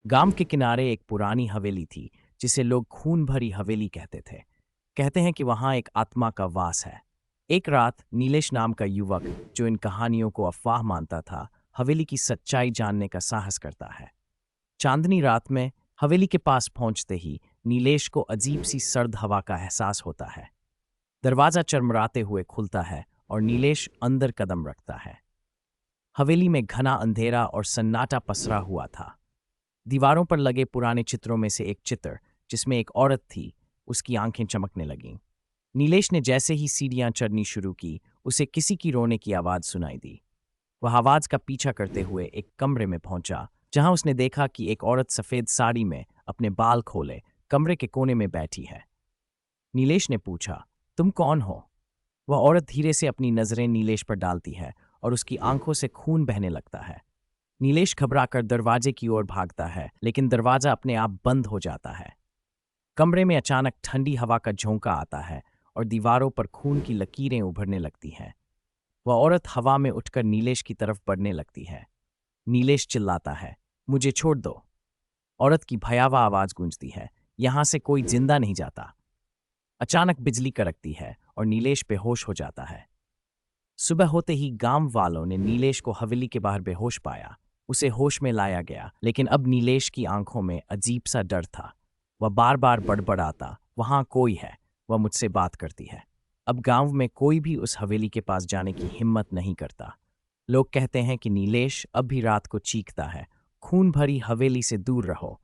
गांव के किनारे एक पुरानी हवेली थी जिसे लोग खून भरी हवेली कहते थे। कहते हैं कि वहां एक आत्मा का वास है। एक रात नीलेश नाम का युवक, जो इन कहानियों को अफवाह मानता था, हवेली की सच्चाई जानने का साहस करता है। चांदनी रात में हवेली के पास पहुंचते ही नीलेश को अजीब सी सर्द हवा का एहसास होता है। दरवाजा चरमराते हुए खुलता है और नीलेश अंदर कदम रखता है। हवेली में घना अंधेरा और सन्नाटा पसरा हुआ था। दीवारों पर लगे पुराने चित्रों में से एक चित्र, जिसमें एक औरत थी, उसकी आंखें चमकने लगीं। नीलेश ने जैसे ही सीढ़ियां चढ़नी शुरू की, उसे किसी की रोने की आवाज सुनाई दी। वह आवाज का पीछा करते हुए एक कमरे में पहुंचा, जहां उसने देखा कि एक औरत सफेद साड़ी में अपने बाल खोले कमरे के कोने में बैठी है। नीलेश ने पूछा, तुम कौन हो? वह औरत धीरे से अपनी नजरें नीलेश पर डालती है और उसकी आंखों से खून बहने लगता है। नीलेश घबराकर दरवाजे की ओर भागता है, लेकिन दरवाजा अपने आप बंद हो जाता है। कमरे में अचानक ठंडी हवा का झोंका आता है और दीवारों पर खून की लकीरें उभरने लगती हैं। वह औरत हवा में उठकर नीलेश की तरफ बढ़ने लगती है। नीलेश चिल्लाता है, मुझे छोड़ दो। औरत की भयावह आवाज गूंजती है, यहां से कोई जिंदा नहीं जाता। अचानक बिजली कड़कती है और नीलेश बेहोश हो जाता है। सुबह होते ही गांव वालों ने नीलेश को हवेली के बाहर बेहोश पाया। उसे होश में लाया गया, लेकिन अब नीलेश की आंखों में अजीब सा डर था। वह बार बार बड़बड़ाता, वहां कोई है, वह मुझसे बात करती है। अब गांव में कोई भी उस हवेली के पास जाने की हिम्मत नहीं करता। लोग कहते हैं कि नीलेश अब भी रात को चीखता है, खून भरी हवेली से दूर रहो।